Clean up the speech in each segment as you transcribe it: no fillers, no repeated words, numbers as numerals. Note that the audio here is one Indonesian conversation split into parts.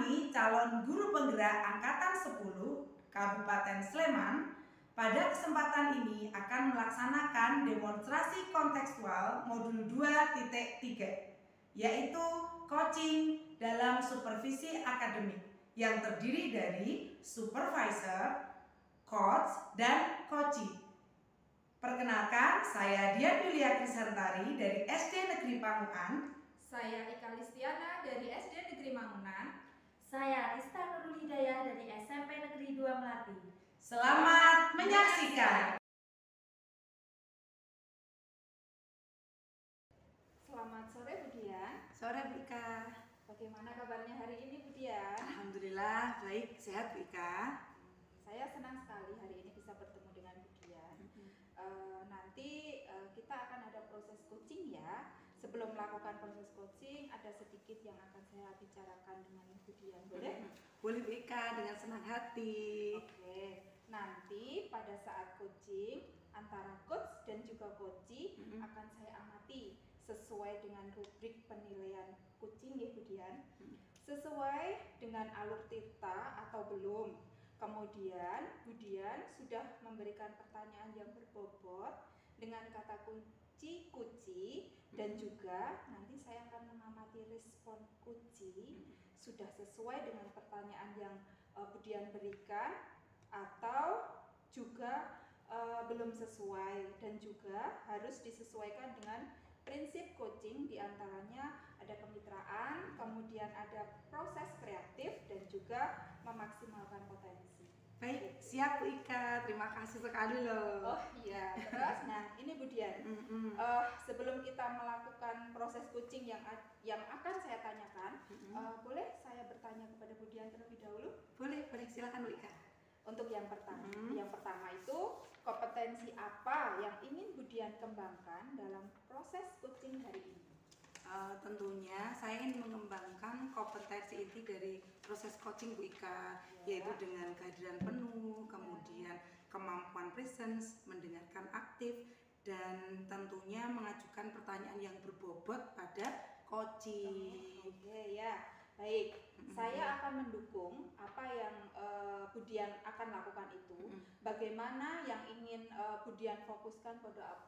kami calon guru penggerak Angkatan 10 Kabupaten Sleman pada kesempatan ini akan melaksanakan demonstrasi kontekstual modul 2.3, yaitu coaching dalam supervisi akademik yang terdiri dari supervisor, coach, dan coachee. Perkenalkan, saya Dian Yulia Krisantari dari SD Negeri Pangunan. Saya Ika Listiana dari SD Negeri Mangunan. Saya Rista Nurul Hidayah dari SMP Negeri 2 Melati. Selamat menyaksikan. Selamat sore Bu Dian. Sore Bu Ika. Bagaimana kabarnya hari ini Bu Dian? Alhamdulillah baik, sehat Bu Ika. Saya senang sekali hari ini bisa bertemu dengan Bu Dian. Nanti kita akan ada proses coaching ya. Sebelum melakukan proses coaching, ada sedikit yang akan saya bicarakan dengan Bu Dian. Boleh? Boleh Bu Ika, dengan senang hati. Oke. Nanti pada saat coaching antara coach dan juga coachee akan saya amati sesuai dengan rubrik penilaian coaching ya Bu Dian. Sesuai dengan alur tirta atau belum. Kemudian Bu Dian sudah memberikan pertanyaan yang berbobot dengan kata kunci coachee, dan juga nanti saya akan mengamati respon coachee sudah sesuai dengan pertanyaan yang Bu Dian berikan atau juga belum sesuai, dan juga harus disesuaikan dengan prinsip coaching, diantaranya ada kemitraan, kemudian ada proses kreatif, dan juga memaksimalkan potensi. Baik, siap Bu Ika, terima kasih sekali loh. Oh iya, terus nah ini Bu Dian, sebelum kita melakukan proses coaching yang akan saya tanyakan, boleh saya bertanya kepada Bu Dian terlebih dahulu? Boleh, silakan Bu Ika. Untuk yang pertama itu kompetensi apa yang ingin Bu Dian kembangkan dalam proses coaching hari ini? Tentunya saya ingin mengembangkan kompetensi inti dari proses coaching Bu Ika, yaitu dengan kehadiran penuh, kemudian kemampuan presence, mendengarkan aktif, dan tentunya mengajukan pertanyaan yang berbobot pada coaching. Oke ya, baik. Saya akan mendukung apa yang Bu Dian akan lakukan itu. Bagaimana yang ingin Bu Dian fokuskan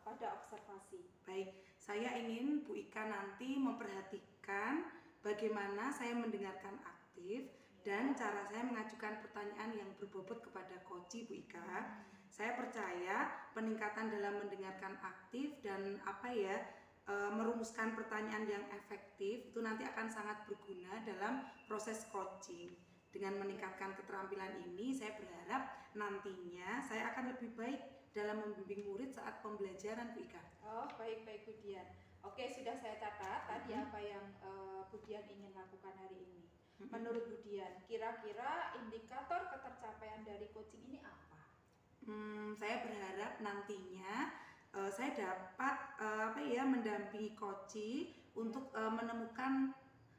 pada observasi? Baik, saya ingin Bu Ika nanti memperhatikan bagaimana saya mendengarkan aktif dan cara saya mengajukan pertanyaan yang berbobot kepada coachee Bu Ika. Saya percaya peningkatan dalam mendengarkan aktif dan merumuskan pertanyaan yang efektif itu nanti akan sangat berguna dalam proses coaching. Dengan meningkatkan keterampilan ini, saya berharap nantinya saya akan lebih baik dalam membimbing murid saat pembelajaran Bu Ika. Oh, baik Bu Dian. Oke, sudah saya catat tadi apa yang Bu Dian ingin lakukan hari ini. Menurut Bu Dian, kira-kira indikator ketercapaian dari coaching ini apa? Saya berharap nantinya saya dapat mendampingi coachee untuk menemukan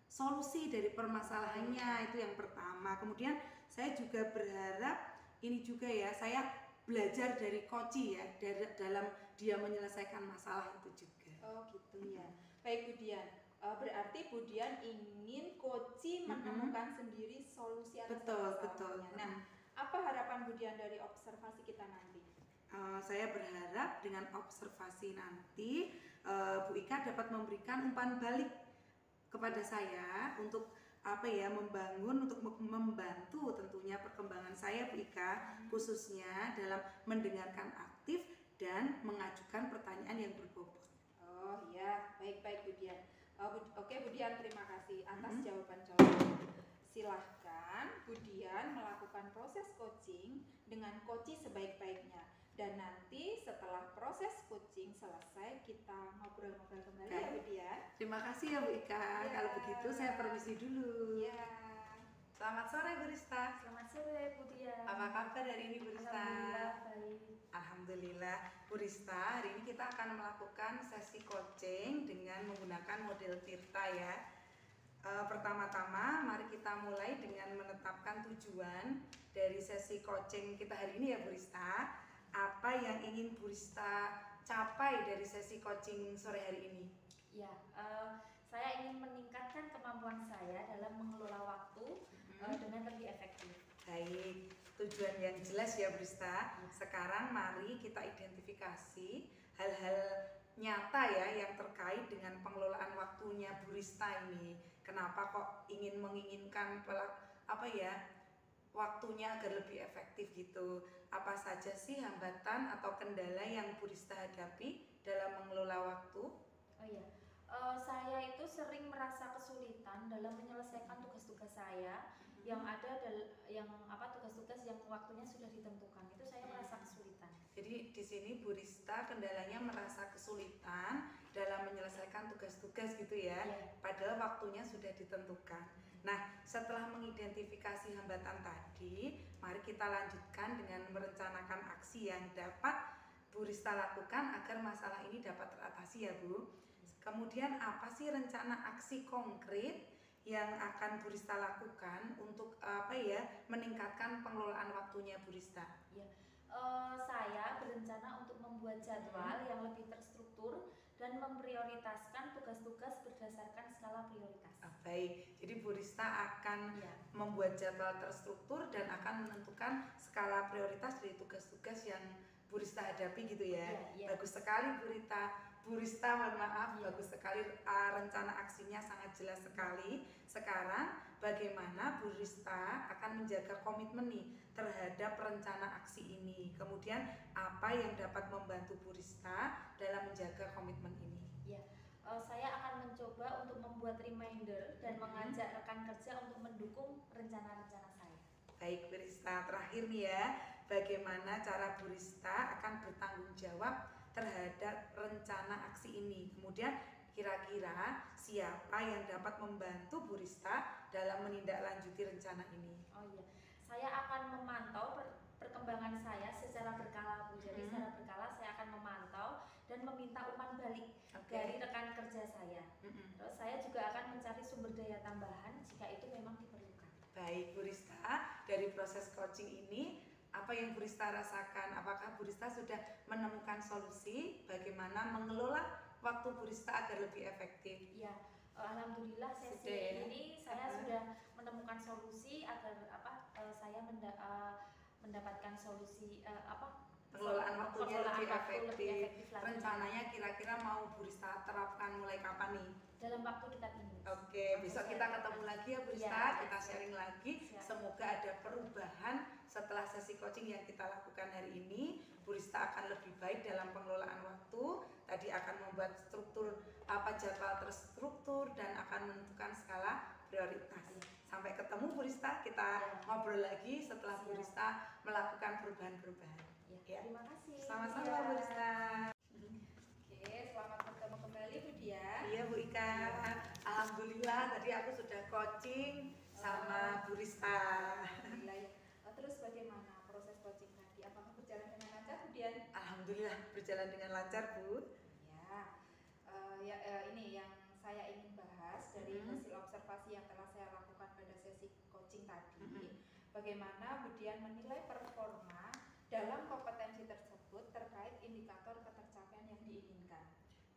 solusi dari permasalahannya, itu yang pertama. Kemudian saya juga berharap ini juga ya, saya belajar dari coachee ya, dalam dia menyelesaikan masalah itu juga. Oh gitu ya. Baik Bu Dian, berarti Bu Dian ingin coachee menemukan sendiri solusi atas masalahnya. Nah, apa harapan Bu Dian dari observasi kita nanti? Saya berharap dengan observasi nanti Bu Ika dapat memberikan umpan balik kepada saya untuk membantu tentunya perkembangan saya Bu Ika, khususnya dalam mendengarkan aktif dan mengajukan pertanyaan yang berbobot. Oh iya, baik Bu Dian. Oke Bu Dian, terima kasih atas jawaban. Silahkan Bu Dian melakukan proses coaching dengan coachee sebaik-baiknya. Dan nanti setelah proses coaching selesai, kita ngobrol-ngobrol kembali ya Bu Dian. Terima kasih ya Bu Ika. Kalau begitu saya permisi dulu. Ya. Selamat sore Bu Rista. Selamat sore Bu Dian. Apa kabar hari ini Bu Rista? Alhamdulillah baik. Alhamdulillah Bu Rista, hari ini kita akan melakukan sesi coaching dengan menggunakan model tirta ya. Pertama-tama mari kita mulai dengan menetapkan tujuan dari sesi coaching kita hari ini ya Bu Rista. Apa yang ingin Bu Rista capai dari sesi coaching sore hari ini? Ya, saya ingin meningkatkan kemampuan saya dalam mengelola waktu dengan lebih efektif. Baik, tujuan yang jelas ya Bu Rista. Sekarang mari kita identifikasi hal-hal nyata ya yang terkait dengan pengelolaan waktunya Bu Rista ini. Kenapa kok menginginkan waktunya agar lebih efektif gitu? Apa saja sih hambatan atau kendala yang Bu Rista hadapi dalam mengelola waktu? Oh iya, saya itu sering merasa kesulitan dalam menyelesaikan tugas-tugas saya yang ada tugas-tugas yang waktunya sudah ditentukan. Itu saya merasa kesulitan. Jadi di sini Bu Rista kendalanya merasa kesulitan dalam menyelesaikan tugas-tugas gitu ya, padahal waktunya sudah ditentukan. Nah, setelah mengidentifikasi hambatan tadi, mari kita lanjutkan dengan merencanakan aksi yang dapat Bu Rista lakukan agar masalah ini dapat teratasi ya Bu. Kemudian apa sih rencana aksi konkret yang akan Bu Rista lakukan untuk meningkatkan pengelolaan waktunya Bu Rista? Ya, saya berencana untuk membuat jadwal yang lebih terstruktur dan memprioritaskan tugas-tugas berdasarkan skala prioritas. Baik, jadi Bu Rista akan membuat jadwal terstruktur dan akan menentukan skala prioritas dari tugas-tugas yang Bu Rista hadapi gitu ya. Bagus sekali Bu Rista, mohon maaf, bagus sekali, rencana aksinya sangat jelas sekali. Sekarang bagaimana Bu Rista akan menjaga komitmen nih terhadap rencana aksi ini? Kemudian apa yang dapat membantu Bu Rista dalam menjaga komitmen ini? Saya akan mencoba untuk membuat reminder dan mengajak rekan kerja untuk mendukung rencana-rencana saya. Baik Bu Rista, terakhir nih ya, bagaimana cara Bu Rista akan bertanggung jawab terhadap rencana aksi ini? Kemudian kira-kira siapa yang dapat membantu Bu Rista dalam menindaklanjuti rencana ini? Oh iya, saya akan memantau perkembangan saya secara berkala Bu. Jadi secara berkala saya akan memantau dan meminta umpan balik dari rekan kerja saya. Terus saya juga akan mencari sumber daya tambahan jika itu memang diperlukan. Baik Bu Rista, dari proses coaching ini apa yang Bu Rista rasakan? Apakah Bu Rista sudah menemukan solusi bagaimana mengelola waktu Bu Rista agar lebih efektif? Ya, alhamdulillah sesi ini saya sudah menemukan solusi agar saya mendapatkan solusi pengelolaan waktunya lebih efektif. lagi. Rencananya kira-kira mau Bu Rista terapkan mulai kapan nih? Dalam waktu dekat ini. Oke, besok kita ketemu lagi ya Bu Rista, kita sharing lagi. Semoga ada perubahan setelah sesi coaching yang kita lakukan hari ini. Bu Rista akan lebih baik dalam pengelolaan waktu. Tadi akan membuat jadwal terstruktur dan akan menentukan skala prioritas. Sampai ketemu Bu Rista, kita ngobrol lagi setelah Bu Rista melakukan perubahan-perubahan. Terima kasih. Sama-sama Bu Rista. Oke, selamat bertemu kembali Bu Dian. Iya Bu Ika, alhamdulillah tadi aku sudah coaching sama Bu Rista. Alhamdulillah ya. Terus bagaimana proses coaching tadi? Apakah berjalan dengan lancar Bu Dian? Alhamdulillah berjalan dengan lancar Bu. Ini yang saya ingin bahas dari hasil observasi yang telah saya lakukan pada sesi coaching tadi. Bagaimana Bu Dian menilai performa dalam kompetensi tersebut terkait indikator ketercapaian yang diinginkan?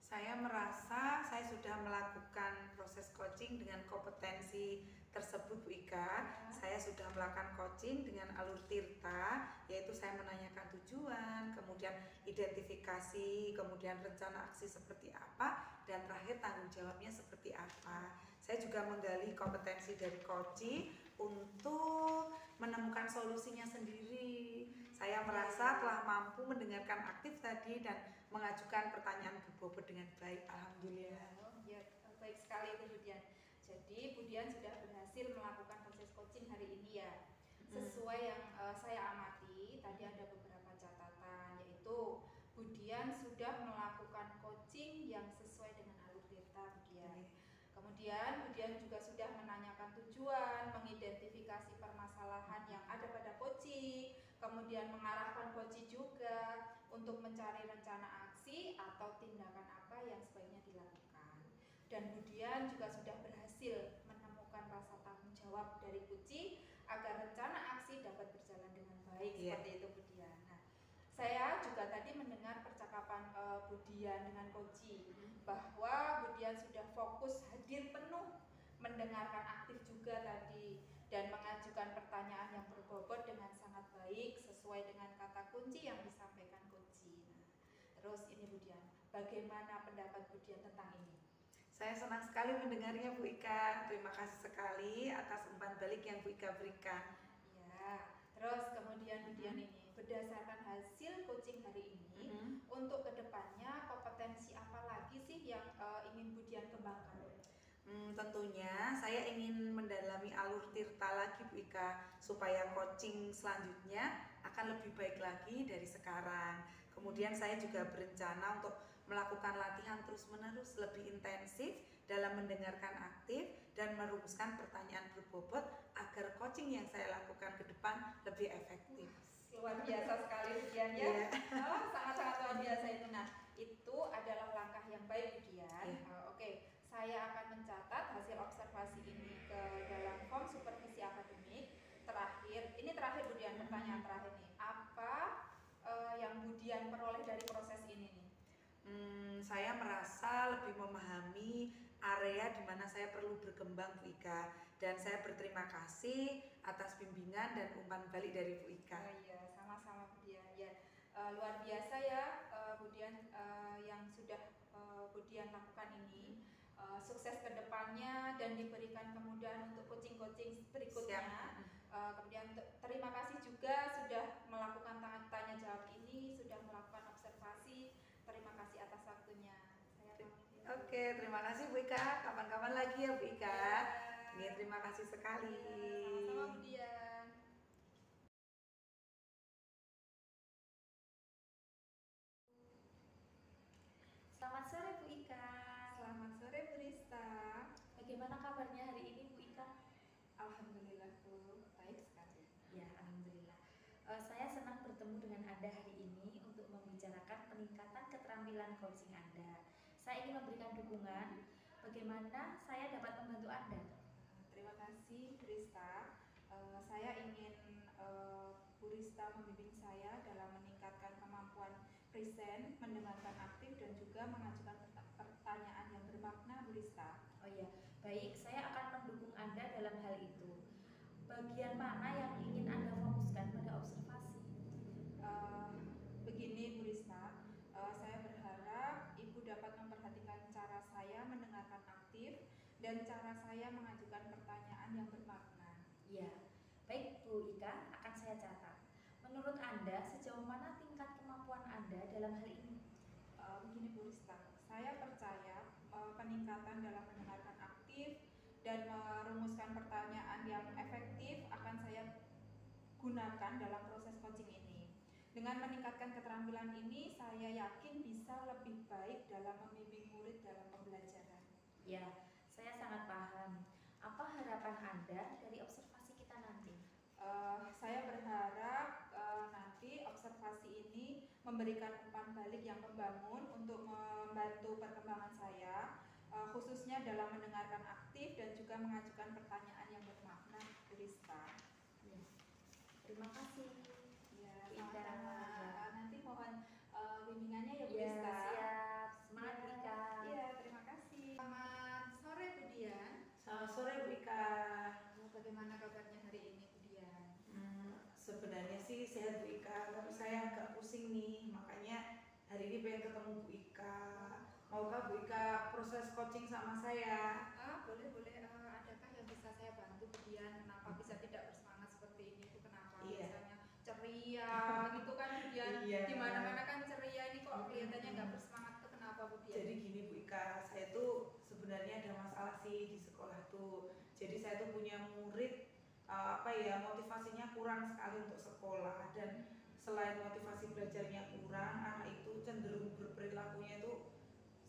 Saya merasa saya sudah melakukan proses coaching dengan kompetensi tersebut Bu Ika. Saya sudah melakukan coaching dengan alur Tirta, yaitu saya menanyakan tujuan, kemudian identifikasi, kemudian rencana aksi seperti apa, dan terakhir tanggung jawabnya seperti apa. Saya juga menggali kompetensi dari coaching untuk menemukan solusinya sendiri. Saya merasa telah mampu mendengarkan aktif tadi dan mengajukan pertanyaan berbobot dengan baik. Alhamdulillah. Ya, baik sekali Bu Dian. Jadi Bu Dian sudah berhasil melakukan proses coaching hari ini ya. Sesuai yang saya amati, tadi ada beberapa catatan, yaitu Bu Dian sudah melakukan coaching yang sesuai dengan alur Tirta Bu Dian. Kemudian Bu Dian juga sudah menanyakan tujuan, mengidentifikasi permasalahan yang ada pada coaching, kemudian mengarahkan coaching juga untuk mencari rencana aksi atau tindakan apa yang sebaiknya dilakukan. Dan Bu Dian juga sudah berhasil menemukan rasa tanggung jawab dari coaching agar rencana aksi dapat berjalan dengan baik. Seperti itu Bu Dian. Nah, saya juga tadi mendengar percakapan Bu Dian dengan coaching bahwa Bu Dian sudah fokus hadir penuh mendengarkan aktif juga tadi dan mengajukan pertanyaan yang berbobot dengan sangat baik sesuai dengan kata kunci yang disampaikan kunci. Nah, terus ini Bu Dian, bagaimana pendapat Bu Dian tentang ini? Saya senang sekali mendengarnya Bu Ika. Terima kasih sekali atas umpan balik yang Bu Ika berikan. Ya, terus kemudian Bu Dian ini, berdasarkan hasil coaching hari ini, untuk kedepannya kompetensi apa lagi sih yang ingin Bu Dian kembangkan? Tentunya saya ingin mendalami alur Tirta lagi Bu Ika, supaya coaching selanjutnya akan lebih baik lagi dari sekarang. Kemudian saya juga berencana untuk melakukan latihan terus-menerus lebih intensif dalam mendengarkan aktif dan merumuskan pertanyaan berbobot agar coaching yang saya lakukan ke depan lebih efektif. Luar biasa sekali Bu Dian ya. Oh, sangat-sangat luar biasa itu. Nah, itu adalah langkah yang baik Bu Dian. Oke, saya akan mencatat hasil observasi ini ke dalam form supervisi akademik. Terakhir Bu Dian, pertanyaan terakhir nih. Apa yang Bu Dian peroleh dari proses ini nih? Saya merasa lebih memahami area di mana saya perlu berkembang Bu Ika, dan saya berterima kasih atas bimbingan dan umpan balik dari Bu Ika. Oh iya, sama-sama Bu Dian. Ya, luar biasa ya Bu Dian yang sudah Bu Dian lakukan ini. Sukses ke depannya dan diberikan kemudahan untuk coaching-coaching berikutnya. Kemudian terima kasih juga sudah melakukan tanya jawab ini, sudah melakukan observasi. Terima kasih atas waktunya. Saya pamit ya. Oke, terima kasih Bu Ika. Kapan-kapan lagi ya Bu Ika. Ya, terima kasih sekali. Sama-sama Bu Dian. Selamat sore Bu Ika. Selamat sore Bu Rista. Bagaimana kabarnya hari ini Bu Ika? Alhamdulillah Bu, baik sekali. Ya, alhamdulillah. Saya senang bertemu dengan Anda hari ini untuk membicarakan peningkatan keterampilan coaching Anda. Saya ingin memberikan dukungan bagaimana saya dapat membantu Anda. Terima kasih Bu Rista. Saya ingin Bu Rista membimbing saya dalam meningkatkan kemampuan present, mendengarkan aktif dan juga mengajukan pertanyaan yang bermakna Bu Rista. Oh iya, baik. Saya akan mendukung Anda dalam hal itu. Bagian mana yang ingin Anda fokuskan pada observasi? Begini Bu Rista, saya berharap Ibu dapat memperhatikan cara saya mendengarkan aktif dan cara saya mengajukan pertanyaan yang bermakna. Ya, baik Bu Ika, akan saya catat. Menurut Anda, sejauh mana tingkat kemampuan Anda dalam hal ini? Begini Bu Rista, saya percaya peningkatan dalam mendengarkan aktif dan merumuskan pertanyaan yang efektif akan saya gunakan dalam proses coaching ini. Dengan meningkatkan keterampilan ini, saya yakin bisa lebih baik dalam membimbing murid dalam pembelajaran. Ya, saya sangat paham. Apa harapan Anda dari observasi kita nanti? Saya berharap nanti observasi ini memberikan umpan balik yang membangun untuk membantu perkembangan saya, khususnya dalam mendengarkan aktif dan juga mengajukan pertanyaan yang bermakna, Bu Rista. Ya. Terima kasih. Ya, Bu Ika. sama-sama. Nanti mohon bimbingannya ya Bu Ya, Rista. siap. Semangat Bu Ika. Iya, terima kasih. Selamat sore Bu Dian. Selamat sore Bu Ika. Bagaimana kabarnya hari ini Bu Dian? Sebenarnya sih sehat Bu Ika, tapi saya agak pusing nih, makanya hari ini pengen ketemu Bu Ika. Maukah Bu Ika proses coaching sama saya? Boleh. Adakah yang bisa saya bantu Bu Dian? Kenapa bisa tidak bersemangat seperti ini Bu? Kenapa misalnya ceria gitu kan Bu Dian? Iya. Di mana-mana kan ceria, ini kok kelihatannya nggak bersemangat tuh, kenapa Bu Dian? Jadi gini Bu Ika, saya tuh sebenarnya ada masalah sih di sekolah tuh. Jadi saya tuh punya murid motivasinya kurang sekali untuk sekolah, dan selain motivasi belajarnya kurang, anak itu cenderung berperilakunya itu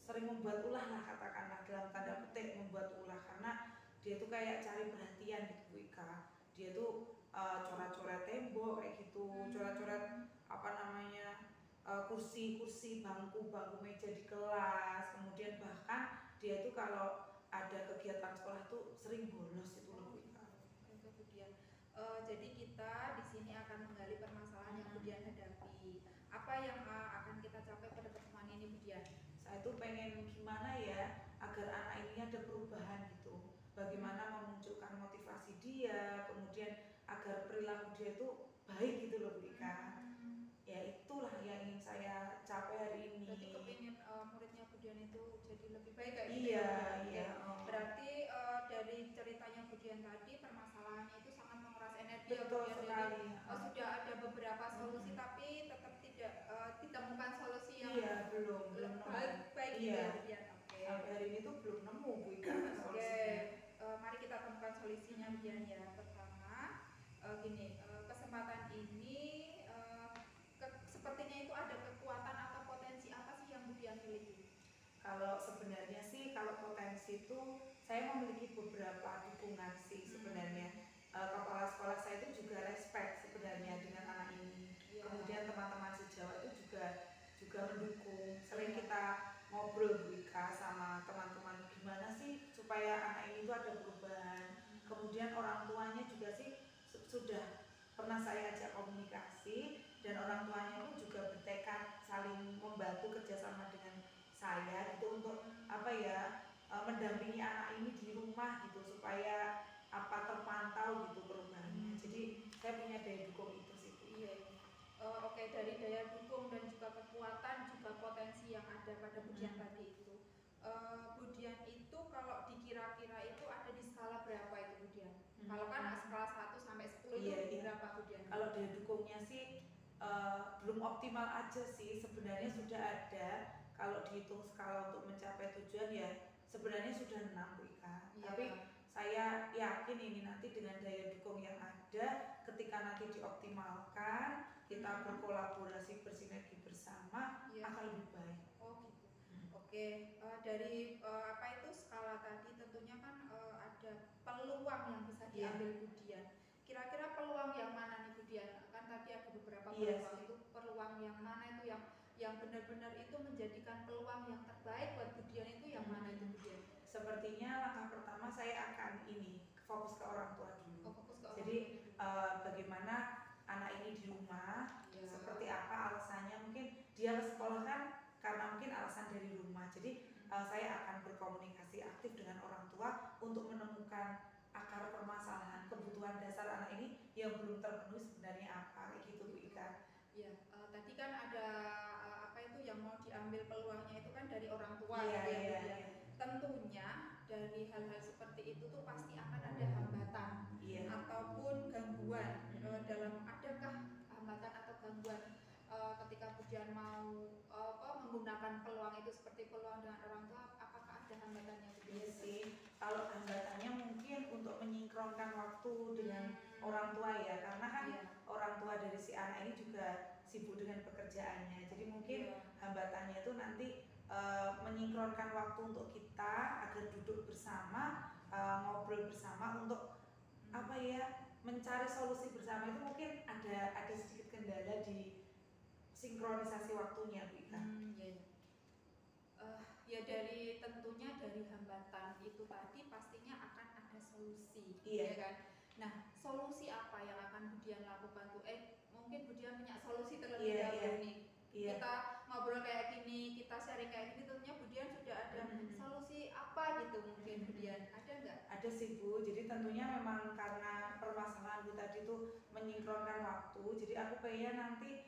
sering membuat ulah lah, katakanlah dalam tanda petik membuat ulah, karena dia tuh kayak cari perhatian gitu Bu Ika. Dia tuh coret-coret tembok kayak gitu, coret-coret kursi, bangku meja di kelas. Kemudian bahkan dia tuh kalau ada kegiatan sekolah tuh sering bolos itu loh Bu Ika. Jadi kita di sini akan menggali permasalahan yang Bu Dian hadapi. Apa yang akan kita capai pada pertemuan ini Bu Dian? Saya tuh pengen gimana ya agar anak ini ada perubahan gitu. Bagaimana memunculkan motivasi dia, kemudian agar perilaku dia itu baik gitu loh Bu Ika. Ya itulah yang ingin saya capai hari ini. Berarti kepingin muridnya Bu Dian itu jadi lebih baik kayak gitu. Iya, ya? iya. Berarti dari ceritanya Bu Dian tadi permasalahannya itu sangat menguras energi ya Bu Betul Dian. sekali. Jadi sudah ada beberapa solusi tapi tetap tidak ditemukan solusi yang belum baik gitu ya Bu Dian. Sampai hari ini tuh belum nemu Bu Ika solusinya. Mari kita temukan solusinya Bu Dian ya. Pertama kesempatan ini sepertinya itu ada kekuatan atau potensi apa sih yang Bu Dian miliki? Kalau sebenarnya sih kalau potensi itu saya memiliki beberapa dukungan sih sebenarnya. Kepala sekolah saya itu juga respect sebenarnya dengan anak ini. Kemudian teman-teman sejawat itu juga mendukung. Sering kita ngobrol Bu Ika sama teman-teman gimana sih supaya anak ini tuh ada perubahan. Kemudian orang tuanya juga sih sudah pernah saya ajak komunikasi dan orang tuanya pun juga bertekad saling membantu kerjasama dengan saya gitu untuk mendampingi anak ini di rumah gitu supaya terpantau gitu perubahannya. Jadi saya punya daya dukung itu sih Bu. Iya. Oke, dari daya dukung dan juga kekuatan juga potensi yang ada pada Bu Dian tadi itu. Bu Dian itu kalau dikira-kira itu ada di skala berapa itu Bu Dian? Kalau kan skala 1 sampai 10 itu berapa Bu Dian? Kalau daya dukungnya sih belum optimal aja sih, sebenarnya sudah ada. Kalau dihitung skala untuk mencapai tujuan ya sebenarnya sudah 6 Bu Ika. Tapi saya yakin ini nanti dengan daya dukung yang ada, ketika nanti dioptimalkan, kita berkolaborasi bersinergi bersama akan lebih baik. Oh gitu. Oke, dari skala tadi tentunya kan ada peluang yang bisa diambil Bu Dian. Kira-kira peluang yang mana nih Bu Dian? Kan tadi ada beberapa peluang. Itu peluang yang mana itu yang benar-benar itu menjadikan peluang yang terbaik buat Bu Dian itu yang mana itu Bu Dian? Sepertinya langkah pertama saya akan fokus ke orang tua dulu. Jadi bagaimana anak ini di rumah, seperti apa alasannya, mungkin dia ke sekolah kan karena mungkin alasan dari rumah. Jadi saya akan berkomunikasi aktif dengan orang tua untuk menemukan akar permasalahan kebutuhan dasar anak ini yang belum terpenuhi sebenarnya apa, gitu Bu Ika. Iya, tadi kan ada yang mau diambil peluangnya itu kan dari orang tua. Tentunya dari hal-hal seperti itu tuh pasti akan ada hambatan ataupun gangguan. Adakah hambatan atau gangguan ketika Bu Dian mau menggunakan peluang itu seperti peluang dengan orang tua? Apakah ada hambatannya? Iya sih, kalau hambatannya mungkin untuk menyingkronkan waktu dengan orang tua ya, karena kan orang tua dari si anak ini juga sibuk dengan pekerjaannya. Jadi mungkin hambatannya itu nanti menyingkronkan waktu untuk kita agar duduk bersama, ngobrol bersama untuk mencari solusi bersama. Itu mungkin ada sedikit kendala di sinkronisasi waktunya Bu Ika. Tentunya dari hambatan itu tadi pastinya akan ada solusi, ya kan? Nah, solusi apa yang akan Bu Dian lakukan tuh? Mungkin Bu Dian punya solusi terlebih dahulu nih. Kita ngobrol kayak gini, kita sharing kayak gini, tentunya Bu Dian sudah ada solusi apa gitu mungkin Bu Dian, ada nggak? Ada sih Bu, jadi tentunya memang karena permasalahan Bu tadi itu menyingkronkan waktu, jadi aku pengen nanti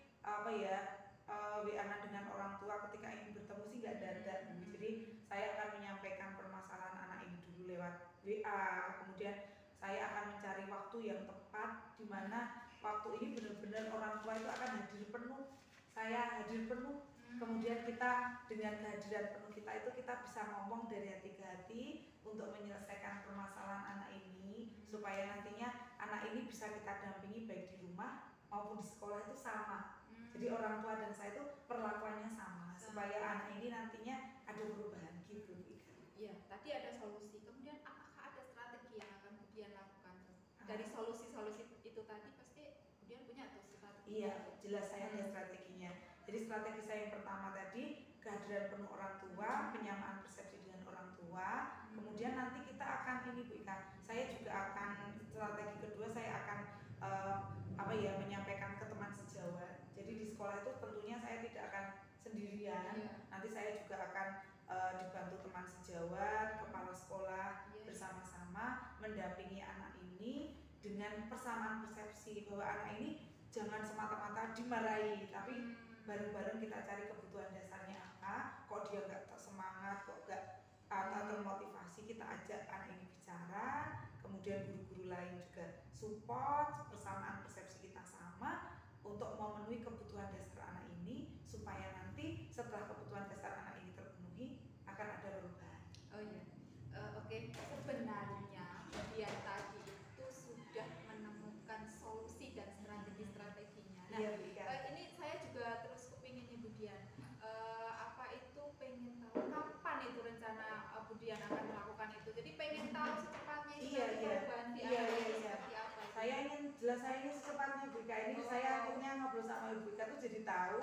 WA-an dengan orang tua ketika ingin bertemu sih nggak dadak Bu. Jadi saya akan menyampaikan permasalahan anak ini dulu lewat WA, kemudian saya akan mencari waktu yang tepat di mana waktu ini benar-benar orang tua itu akan hadir penuh, saya hadir penuh, kemudian kita dengan kehadiran penuh kita itu kita bisa ngomong dari hati ke hati untuk menyelesaikan permasalahan anak ini supaya nantinya anak ini bisa kita dampingi baik di rumah maupun di sekolah itu sama. Jadi orang tua dan saya itu perlakuannya sama supaya anak ini nantinya ada perubahan gitu. Iya, tadi ada solusi. Kemudian apakah ada strategi yang akan Bu Dian lakukan? Dari solusi-solusi itu tadi pasti Bu Dian punya tuh strategi. Iya, jelas saya ada strateginya. Jadi strategi saya yang pertama tadi kehadiran penuh orang tua, penyamaan persepsi dengan orang tua. Kemudian nanti kita akan Bu Ika, saya juga akan strategi kedua saya akan menyampaikan ke teman sejawat. Jadi di sekolah itu tentunya saya tidak akan sendirian. Nanti saya juga akan dibantu teman sejawat, kepala sekolah bersama-sama mendampingi anak ini dengan persamaan persepsi bahwa anak ini jangan semata-mata dimarahi, tapi bareng-bareng kita cari kebutuhan dasarnya apa, kok dia nggak semangat, kok nggak atau termotivasi, kita ajak anak ini bicara, kemudian guru-guru lain juga support, persamaan persepsi kita sama untuk memenuhi kebutuhan dasar anak ini, supaya nanti setelah kebutuhan dasar anak ini terpenuhi akan ada perubahan. Oh iya, oke. Sebenarnya bagian tadi itu sudah menemukan solusi dan strategi-strateginya. Nah, Iya, ini saya juga terus kepingin nih Bu Dian, apa itu pengen tahu kapan itu rencana Bu Dian akan melakukan itu. Jadi pengen tahu secepatnya itu perubahan di anak ini seperti apa. Saya ingin secepatnya Bu Ika. Ini saya akhirnya ngobrol sama Ibu Ika tuh jadi tahu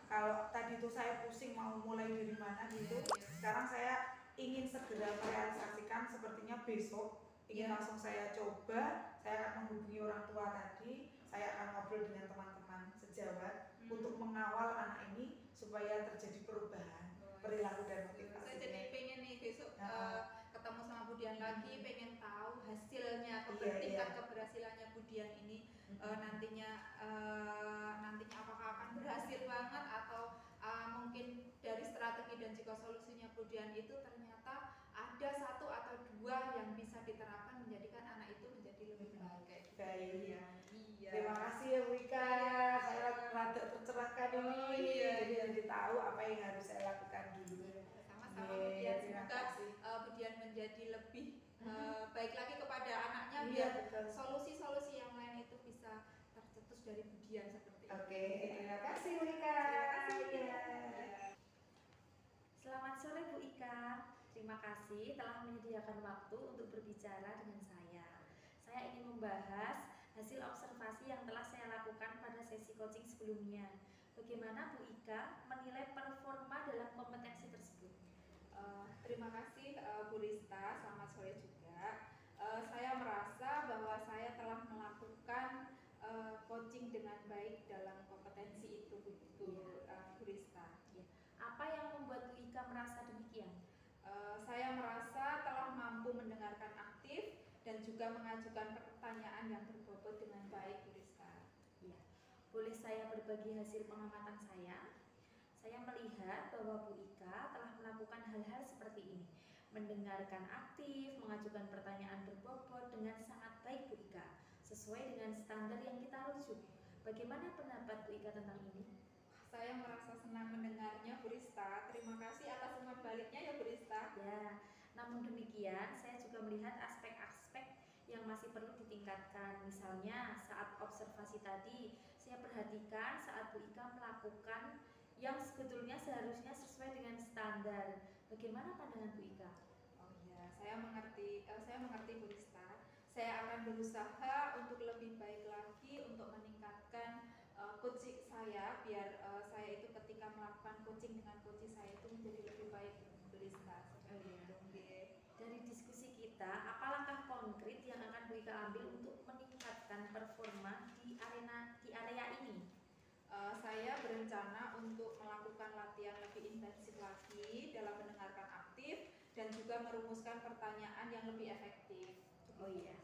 kalau tadi tuh saya pusing mau mulai dari mana gitu. Sekarang saya ingin segera merealisasikan, sepertinya besok ingin langsung saya coba. Saya akan menghubungi orang tua tadi, saya akan ngobrol dengan teman-teman sejawat untuk mengawal anak ini supaya terjadi perubahan perilaku dan motivasi. Saya jadi pengen nih besok ketemu sama Bu Dian lagi, pengen tahu hasilnya, tingkat keberhasilannya Bu Dian ini nantinya apakah akan berhasil banget atau mungkin dari strategi dan juga solusinya Bu Dian itu ternyata ada satu atau dua yang bisa diterapkan menjadikan anak itu menjadi lebih baik. Iya. Terima kasih ya Bu Ika. Saya rada tercerahkan ini. Jadi tahu apa yang harus saya lakukan dulu. Sama-sama Bu Dian, semoga Bu Dian menjadi lebih baik lagi kepada anaknya, biar solusi-solusi yang lain itu bisa tercetus dari Bu Dian seperti itu. Oke, terima kasih Bu Ika. Selamat sore Bu Ika. Terima kasih telah menyediakan waktu untuk berbicara dengan saya. Saya ingin membahas hasil observasi yang telah saya lakukan pada sesi coaching sebelumnya. Bagaimana Bu Ika menilai performa dalam kompetensi tersebut? Terima kasih Bu Rista, selamat sore juga. Saya merasa bahwa saya telah melakukan coaching dengan baik dalam kompetensi itu, Bu Rista. Apa yang membuat Bu Ika merasa demikian? Saya merasa telah mampu mendengarkan aktif dan juga mengajukan pertanyaan yang berbobot dengan baik, Bu Rizka. Ya. Boleh saya berbagi hasil pengamatan saya? Saya melihat bahwa Bu Ika telah melakukan hal-hal seperti ini. Mendengarkan aktif, mengajukan pertanyaan berbobot dengan sangat baik Bu Ika, sesuai dengan standar yang kita rujuk. Bagaimana pendapat Bu Ika tentang ini? Saya merasa senang mendengarnya, Bu Rista. Terima kasih atas umpan baliknya ya, Bu Rista. Ya, namun demikian saya juga melihat aspek-aspek yang masih perlu ditingkatkan. Misalnya saat observasi tadi, saya perhatikan saat Bu Ika melakukan yang sebetulnya seharusnya sesuai dengan standar. Bagaimana pandangan Bu Ika? Oh iya, saya mengerti Bu Rista. Saya akan berusaha untuk lebih baik lagi untuk meningkatkan coaching saya, biar saya itu ketika melakukan coaching dengan coach saya itu menjadi lebih baik, Bu Rista. Dari diskusi kita, apa langkah konkret yang akan Bu Ika ambil untuk meningkatkan performa di area ini? Saya berencana untuk melakukan latihan lebih intensif lagi dalam mendengarkan aktif dan juga merumuskan pertanyaan yang lebih efektif. Oh iya,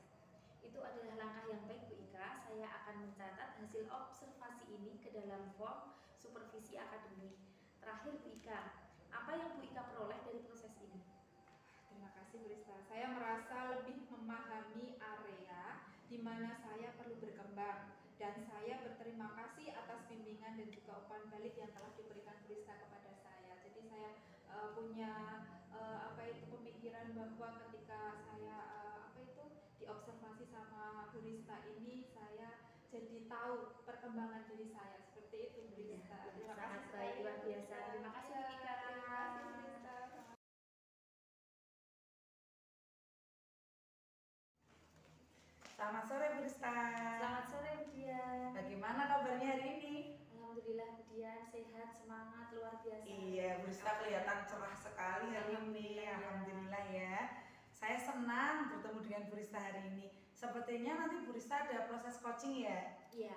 itu adalah langkah yang baik Bu Ika. Saya akan mencatat hasil observasi ini ke dalam form supervisi akademik. Terakhir Bu Ika, apa yang Bu Ika peroleh dari proses ini? Terima kasih Bu Rista. Saya merasa lebih memahami area di mana saya perlu berkembang, dan saya berterima kasih atas bimbingan dan juga umpan balik yang telah diberikan Bu Rista kepada saya. Jadi saya punya pemikiran bahwa ketika saya diobservasi sama Bu Rista ini, saya jadi tahu perkembangan diri saya. Seperti itu Bu Rista. Terima kasih sekali. Luar biasa. Terima kasih Bu Ika. Terima kasih Bu Rista. Selamat sore Bu Rista. Selamat sore Bu Dian. Bagaimana kabarnya hari ini? Alhamdulillah Bu Dian, sehat, semangat, luar biasa. Iya, Bu Rista kelihatan cerah sekali hari ini. Alhamdulillah ya. Saya senang bertemu dengan Bu Rista hari ini. Sepertinya nanti Bu Rista ada proses coaching ya? Iya.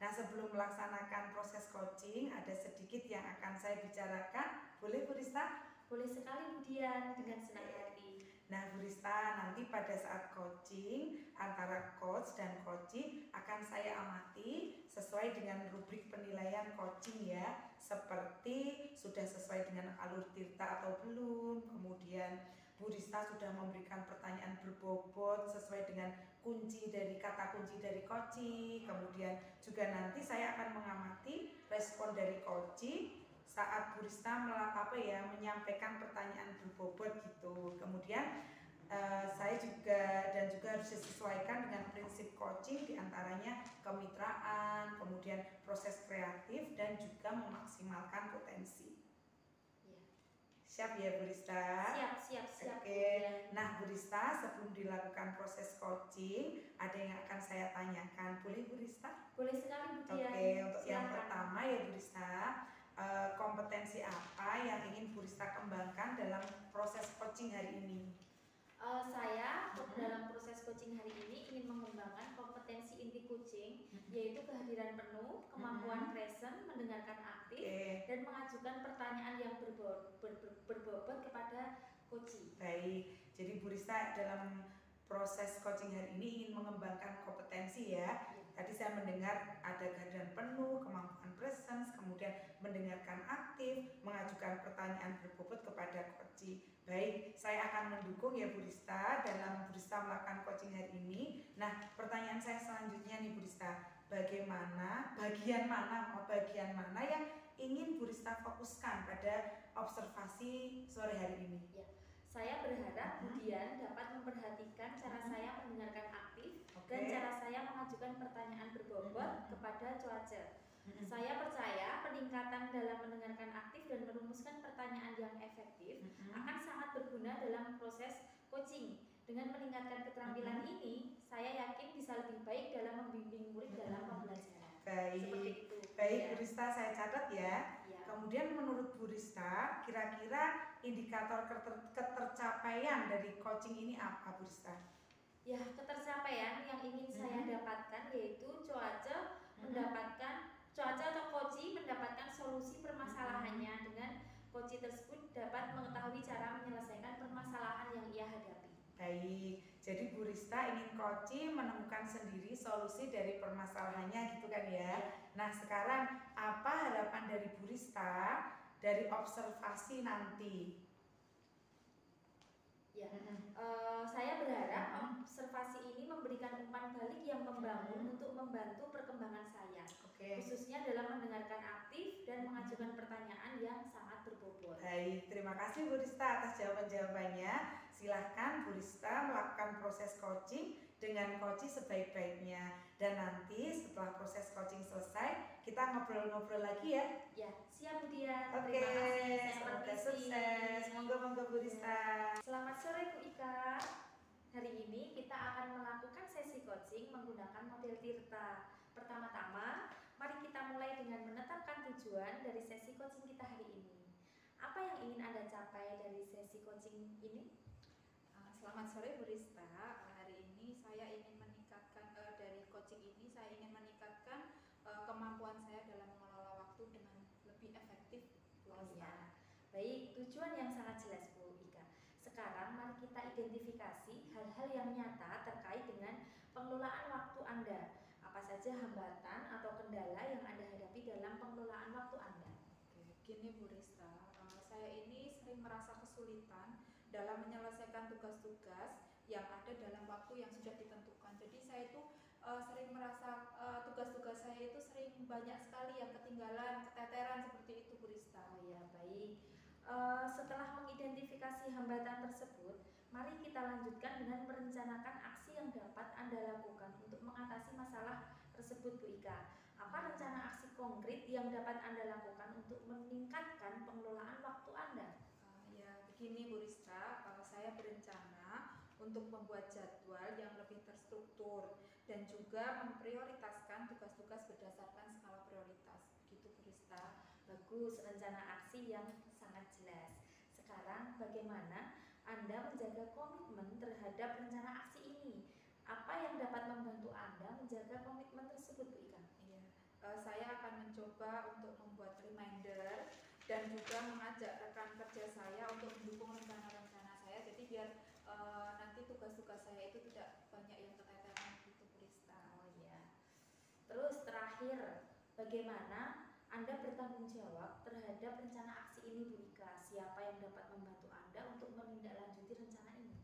Nah, sebelum melaksanakan proses coaching, ada sedikit yang akan saya bicarakan. Boleh Bu Rista? Boleh sekali Bu Dian, dengan senang hati. Nah, Bu Rista, nanti pada saat coaching antara coach dan coachee akan saya amati sesuai dengan rubrik penilaian coaching ya, seperti sudah sesuai dengan alur tirta atau belum, kemudian Bu Rista sudah memberikan pertanyaan berbobot sesuai dengan kata kunci dari coachee, kemudian juga nanti saya akan mengamati respon dari coachee saat Bu Rista menyampaikan pertanyaan berbobot gitu. Kemudian saya juga harus disesuaikan dengan prinsip coaching, diantaranya kemitraan, kemudian proses kreatif dan juga memaksimalkan potensi. Ya. Siap ya Bu Rista? Siap. Oke. Nah Bu Rista, sebelum dilakukan proses coaching, ada yang akan saya tanyakan. Boleh Bu Rista? Boleh sekali Bu Dian. Oke, untuk yang Silakan. pertama ya Bu Rista, kompetensi apa yang ingin Bu Rista kembangkan dalam proses coaching hari ini? Saya dalam proses coaching hari ini ingin mengembangkan kompetensi inti coaching, yaitu kehadiran penuh, kemampuan present, mendengarkan aktif, dan mengajukan pertanyaan yang berbobot kepada coaching. Baik, jadi Bu Rista dalam proses coaching hari ini ingin mengembangkan kompetensi ya. Tadi saya mendengar ada kehadiran penuh, kemampuan presence, kemudian mendengarkan aktif, mengajukan pertanyaan berbobot kepada coaching. Baik, saya akan mendukung ya Bu Rista dalam Bu Rista melakukan coaching hari ini. Nah, pertanyaan saya selanjutnya nih Bu Rista, bagian mana yang ingin Bu Rista fokuskan pada observasi sore hari ini? Ya. Saya berharap Bu Dian dapat memperhatikan cara saya mendengarkan aktif dan cara saya mengajukan pertanyaan berbobot kepada cuaca. Saya percaya peningkatan dalam mendengarkan aktif dan merumuskan pertanyaan yang efektif akan sangat berguna dalam proses coaching. Dengan meningkatkan keterampilan ini, saya yakin bisa lebih baik dalam membimbing murid dalam pembelajaran. Baik, Bu Rista, saya catat ya. Kemudian menurut Bu Rista, kira-kira indikator ketercapaian dari coaching ini apa Bu Rista? Ya, ketercapaian yang ingin saya dapatkan yaitu cuaca atau coaching mendapatkan solusi permasalahannya dengan coaching tersebut dapat mengetahui cara menyelesaikan permasalahan yang ia hadapi. Baik, jadi Bu Rista ingin coaching menemukan sendiri solusi dari permasalahannya gitu kan ya. Nah sekarang apa harapan dari Bu Rista dari observasi nanti? Ya, saya berharap observasi ini memberikan umpan balik yang membangun untuk membantu perkembangan saya, khususnya dalam mendengarkan aktif dan mengajukan pertanyaan yang sangat berbobot. Baik, terima kasih Bu Rista atas jawaban-jawabannya. Silahkan Bu Rista melakukan proses coaching dengan coaching sebaik-baiknya. Dan nanti setelah proses coaching selesai, kita ngobrol-ngobrol lagi ya. Ya, siap Bu Dian. Oke, Terima kasih. semoga sukses. Monggo Bu Rista. Selamat sore Bu Ika. Hari ini kita akan melakukan sesi coaching menggunakan model tirta. Pertama-tama, mari kita mulai dengan menetapkan tujuan dari sesi coaching kita hari ini. Apa yang ingin Anda capai dari sesi coaching ini? Selamat sore Bu Rista. Hari ini saya ingin meningkatkan dari coaching ini saya ingin meningkatkan kemampuan saya dalam mengelola waktu dengan lebih efektif. Ya. Baik, tujuan yang sangat jelas Bu Ika. Sekarang mari kita identifikasi hal-hal yang nyata terkait dengan pengelolaan waktu Anda. Apa saja hambatan atau kendala yang Anda hadapi dalam pengelolaan waktu Anda? Gini Bu Rista, saya ini sering merasa kesulitan dalam menyelesaikan tugas-tugas yang ada dalam waktu yang sudah ditentukan. Jadi saya itu sering merasa tugas-tugas saya itu sering banyak sekali yang ketinggalan, keteteran seperti itu Bu Rista. Oh ya, baik. Setelah mengidentifikasi hambatan tersebut, mari kita lanjutkan dengan merencanakan aksi yang dapat Anda lakukan untuk mengatasi masalah tersebut Bu Ika. Apa rencana aksi konkret yang dapat Anda lakukan untuk meningkatkan pengelolaan waktu Anda? Begini Bu Rista, saya berencana untuk membuat jadwal yang lebih terstruktur dan juga memprioritaskan tugas-tugas berdasarkan skala prioritas. Begitu Bu Rista. Bagus, rencana aksi yang sangat jelas. Sekarang bagaimana Anda menjaga komitmen terhadap rencana aksi ini? Apa yang dapat membantu Anda menjaga komitmen tersebut Bu Ika? Saya akan mencoba untuk membuat reminder dan juga mengajak rekan kerja saya untuk mendukung rencana-rencana saya. Jadi biar tugas-tugas saya itu tidak banyak yang keteteran gitu Bu Rista. Oh iya. Terus terakhir, bagaimana Anda bertanggung jawab terhadap rencana aksi ini Bu Ika? Siapa yang dapat membantu Anda untuk menindaklanjuti rencana ini?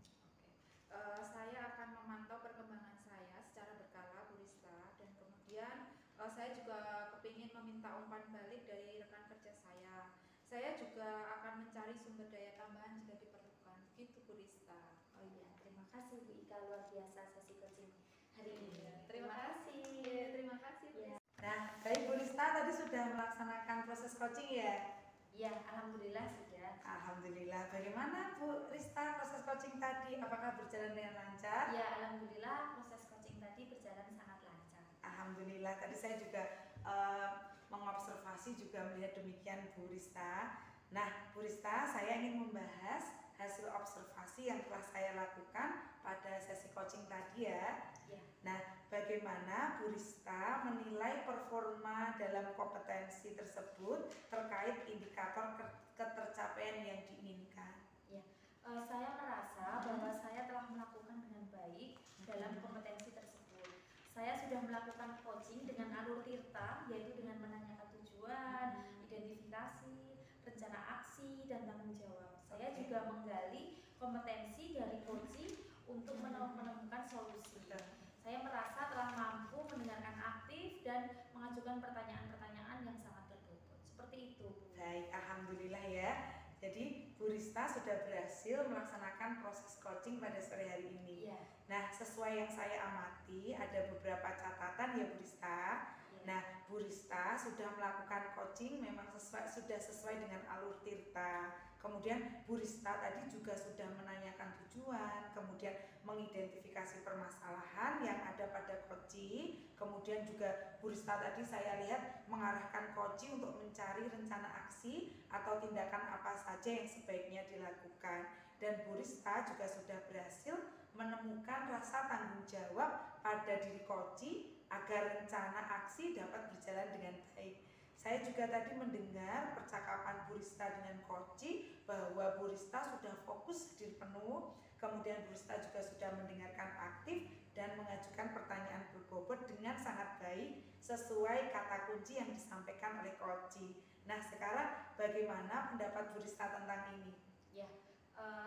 Saya akan memantau perkembangan saya secara berkala Bu Rista, dan kemudian saya juga kepingin meminta umpan balik dari rekan kerja saya. Saya juga akan mencari sumber daya tambahan jika diperlukan. Gitu Bu Rista. Oh iya, terima kasih Bu Ika, luar biasa sesi coaching hari ini. Terima kasih. Terima kasih Bu Rista. Nah, baik Bu Rista tadi sudah melaksanakan proses coaching ya? Iya, alhamdulillah sudah. Alhamdulillah. Bagaimana Bu Rista proses coaching tadi? Apakah berjalan dengan lancar? Ya, alhamdulillah proses coaching tadi berjalan sangat lancar. Alhamdulillah. Tadi saya juga mengobservasi juga melihat demikian Bu Rista. Nah, Bu Rista, saya ingin membahas hasil observasi yang telah saya lakukan pada sesi coaching tadi ya. Ya. Nah, bagaimana Bu Rista menilai performa dalam kompetensi tersebut terkait indikator ketercapaian yang diinginkan? Saya merasa bahwa saya telah melakukan dengan baik dalam kompetensi tersebut. Saya sudah melakukan coaching dengan alur tirta, yaitu dengan menanyakan tujuan, identifikasi, rencana aksi, dan tanggung jawab. Saya juga menggali kompetensi dari coaching untuk menemukan solusi. Saya merasa telah mampu mendengarkan aktif dan mengajukan pertanyaan-pertanyaan yang sangat berbobot. Seperti itu, Bu. Baik, alhamdulillah ya. Jadi Bu Rista sudah berhasil melaksanakan proses coaching pada sore hari ini. Iya. Nah, sesuai yang saya amati ada beberapa catatan ya Bu Rista. Iya. Nah, Bu Rista sudah melakukan coaching memang sudah sesuai dengan alur tirta. Kemudian Bu Rista tadi juga sudah menanyakan tujuan, kemudian mengidentifikasi permasalahan yang ada pada coaching. Kemudian juga Bu Rista tadi saya lihat mengarahkan coaching untuk mencari rencana aksi atau tindakan apa saja yang sebaiknya dilakukan. Dan Bu Rista juga sudah berhasil menemukan rasa tanggung jawab pada diri coaching agar rencana aksi dapat berjalan dengan baik. Saya juga tadi mendengar percakapan Bu Rista dengan coaching bahwa Bu Rista sudah fokus hadir penuh, kemudian Bu Rista juga sudah mendengarkan aktif dan mengajukan pertanyaan berbobot dengan sangat baik sesuai kata kunci yang disampaikan oleh coaching. Nah, sekarang bagaimana pendapat Bu Rista tentang ini? Ya,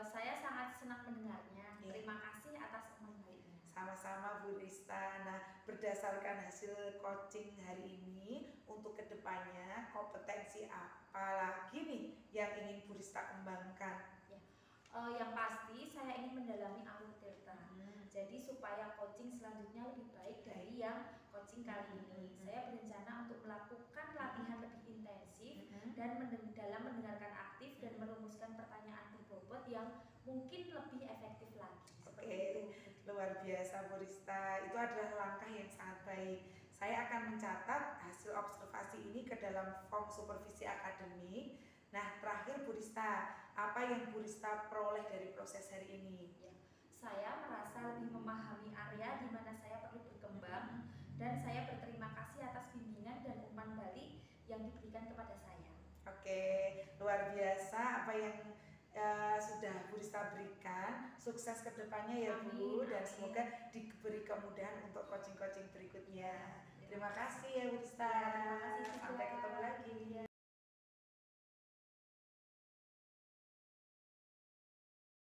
saya sangat senang mendengarnya. Ya. Terima kasih atas umpan baliknya. Sama-sama Bu Rista. Nah, berdasarkan hasil coaching hari ini, untuk kedepannya kompetensi apa lagi nih yang ingin Bu Rista kembangkan? Yang pasti saya ingin mendalami alur tirta. Jadi supaya coaching selanjutnya lebih baik dari yang coaching kali ini. Saya berencana untuk melakukan latihan lebih intensif dan dalam mendengarkan aktif dan merumuskan pertanyaan berbobot yang mungkin lebih efektif lagi. Seperti itu. Luar biasa Bu Rista, itu adalah langkah yang sangat baik. Saya akan mencatat hasil observasi ini ke dalam form supervisi akademik. Nah, terakhir Bu Rista, apa yang Bu Rista peroleh dari proses hari ini? Ya, saya merasa lebih memahami area di mana saya perlu berkembang dan saya berterima kasih atas bimbingan dan umpan balik yang diberikan kepada saya. Oke, luar biasa apa yang sudah Bu Rista berikan. Sukses kedepannya ya Bu, dan semoga diberi kemudahan untuk coaching-coaching berikutnya. Terima kasih ya Bu Rista. Terima kasih juga. Sampai ketemu lagi.